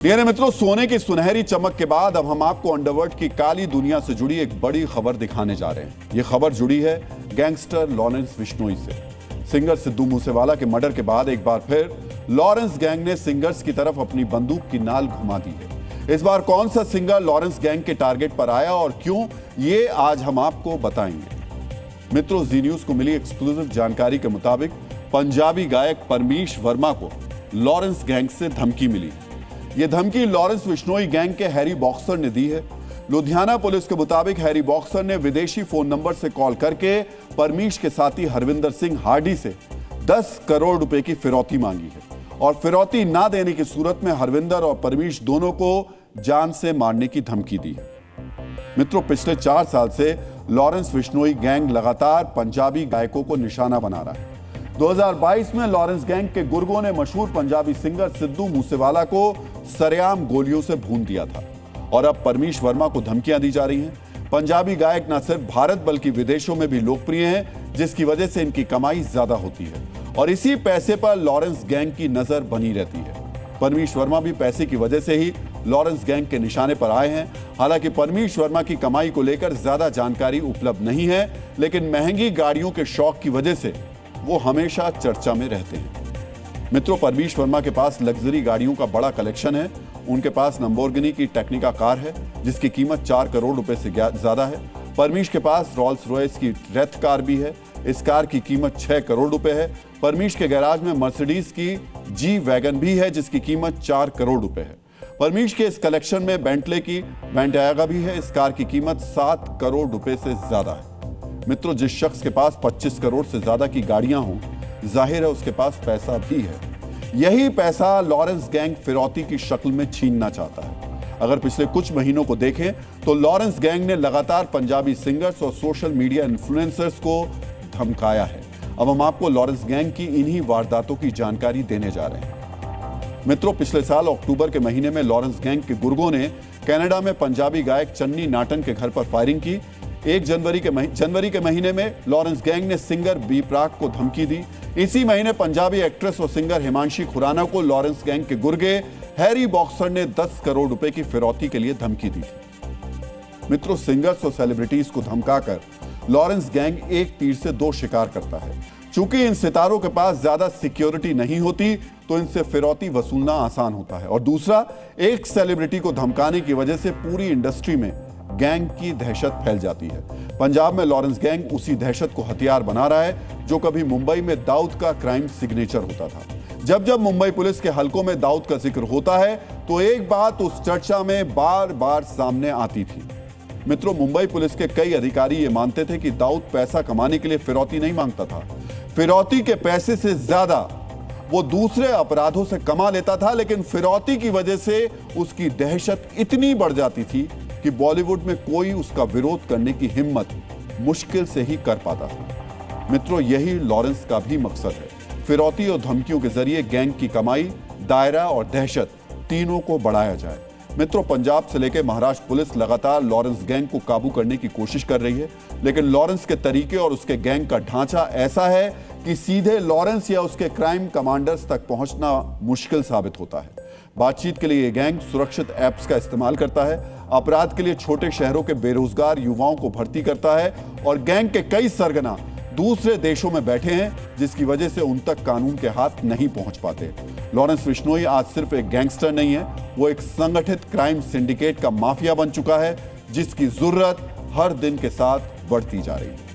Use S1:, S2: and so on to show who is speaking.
S1: प्यारे मित्रों, सोने की सुनहरी चमक के बाद अब हम आपको अंडरवर्ल्ड की काली दुनिया से जुड़ी एक बड़ी खबर दिखाने जा रहे हैं। ये खबर जुड़ी है गैंगस्टर लॉरेंस बिश्नोई से। सिंगर सिद्धू मूसेवाला के मर्डर के बाद एक बार फिर लॉरेंस गैंग ने सिंगर्स की तरफ अपनी बंदूक की नाल घुमा दी है। इस बार कौन सा सिंगर लॉरेंस गैंग के टारगेट पर आया और क्यों, ये आज हम आपको बताएंगे। मित्रों, जी न्यूज को मिली एक्सक्लूसिव जानकारी के मुताबिक पंजाबी गायक परमीश वर्मा को लॉरेंस गैंग से धमकी मिली। यह धमकी लॉरेंस बिश्नोई गैंग के हैरी बॉक्सर ने दी है। लुधियाना पुलिस के मुताबिक हैरी बॉक्सर ने विदेशी फोन नंबर से कॉल करके परमीश के साथी हरविंदर सिंह हार्डी से 10 करोड़ रुपए की फिरौती मांगी है और फिरौती ना देने की सूरत में हरविंदर और परमीश दोनों को जान से मारने की धमकी दी है। मित्रों, पिछले 4 साल से लॉरेंस बिश्नोई गैंग लगातार पंजाबी गायकों को निशाना बना रहा है। 2022 में लॉरेंस गैंग के गुर्गों ने मशहूर पंजाबी सिंगर सिद्धू मूसेवाला को सरेआम गोलियों से भून दिया था और अब परमीश वर्मा को धमकियां दी जा रही हैं। पंजाबी गायक न सिर्फ भारत बल्कि विदेशों में भी लोकप्रिय हैं, जिसकी वजह से इनकी कमाई ज्यादा होती है और इसी पैसे पर लॉरेंस गैंग की नजर बनी रहती है। परमीश वर्मा भी पैसे की वजह से ही लॉरेंस गैंग के निशाने पर आए हैं। हालांकि परमीश वर्मा की कमाई को लेकर ज्यादा जानकारी उपलब्ध नहीं है, लेकिन महंगी गाड़ियों के शौक की वजह से वो हमेशा चर्चा में रहते हैं। मित्रों, परमीश वर्मा के पास लग्जरी गाड़ियों का बड़ा कलेक्शन है। उनके पास लैम्बोर्गिनी की टेक्निका कार है जिसकी कीमत 4 करोड़ रुपए से ज्यादा है। परमीश के पास रॉल्स रॉयस की रेथ कार भी है। इस कार की कीमत 6 करोड़ रुपए है। परमीश के गैराज में मर्सिडीज की जी वैगन भी है जिसकी कीमत 4 करोड़ रुपए है। परमीश के इस कलेक्शन में बेंटले की बेंटागा भी है। इस कार की कीमत 7 करोड़ रुपए से ज्यादा है। मित्रों, जिस शख्स के पास 25 करोड़ से ज्यादा की गाड़ियां हों, जाहिर है उसके पास पैसा भी है। यही पैसा लॉरेंस गैंग फिरौती की शक्ल में छीनना चाहता है। अगर पिछले कुछ महीनों को देखें तो लॉरेंस गैंग ने लगातार पंजाबी सिंगर्स और सोशल मीडिया इन्फ्लुएंसर्स को धमकाया है। अब हम आपको लॉरेंस गैंग की इन्हीं वारदातों की जानकारी देने जा रहे हैं। मित्रों, पिछले साल अक्टूबर के महीने में लॉरेंस गैंग के गुर्गों ने कनाडा में पंजाबी गायक चन्नी नाटन के घर पर फायरिंग की। 1 जनवरी के महीने में लॉरेंस गैंग ने सिंगर बी प्राक को धमकी दी। इसी महीने पंजाबी एक्ट्रेस और सिंगर हिमांशी खुराना को लॉरेंस गैंग के गुर्गे हैरी बॉक्सर ने 10 करोड़ रुपए की फिरौती के लिए धमकी दी थी। मित्रों, सिंगर्स और सेलिब्रिटीज को धमकाकर लॉरेंस गैंग एक तीर से 2 शिकार करता है। चूंकि इन सितारों के पास ज्यादा सिक्योरिटी नहीं होती तो इनसे फिरौती वसूलना आसान होता है और दूसरा, एक सेलिब्रिटी को धमकाने की वजह से पूरी इंडस्ट्री में गैंग की दहशत फैल जाती है। पंजाब में लॉरेंस गैंग उसी दहशत को हथियार बना रहा है जो कभी मुंबई में दाऊद का क्राइम सिग्नेचर होता था। जब जब मुंबई पुलिस के हलकों में दाऊद का जिक्र होता है तो एक बात उस चर्चा में बार बार सामने आती थी। मित्रों, मुंबई पुलिस के कई अधिकारी ये मानते थे कि दाऊद पैसा कमाने के लिए फिरौती नहीं मांगता था। फिरौती के पैसे से ज्यादा वो दूसरे अपराधों से कमा लेता था, लेकिन फिरौती की वजह से उसकी दहशत इतनी बढ़ जाती थी कि बॉलीवुड में कोई उसका विरोध करने की हिम्मत मुश्किल से ही कर पाता था। मित्रों, यही लॉरेंस का भी मकसद है। फिरौती और धमकियों के जरिए गैंग की कमाई, दायरा और दहशत तीनों को बढ़ाया जाए। मित्रों, पंजाब से लेकर महाराष्ट्र पुलिस लगातार लॉरेंस गैंग को काबू करने की कोशिश कर रही है, लेकिन लॉरेंस के तरीके और उसके गैंग का ढांचा ऐसा है कि सीधे लॉरेंस या उसके क्राइम कमांडर्स तक पहुंचना मुश्किल साबित होता है। बातचीत के लिए यह गैंग सुरक्षित ऐप्स का इस्तेमाल करता है, अपराध के लिए छोटे शहरों के बेरोजगार युवाओं को भर्ती करता है और गैंग के कई सरगना दूसरे देशों में बैठे हैं, जिसकी वजह से उन तक कानून के हाथ नहीं पहुंच पाते। लॉरेंस बिश्नोई आज सिर्फ एक गैंगस्टर नहीं है, वो एक संगठित क्राइम सिंडिकेट का माफिया बन चुका है जिसकी जरूरत हर दिन के साथ बढ़ती जा रही है।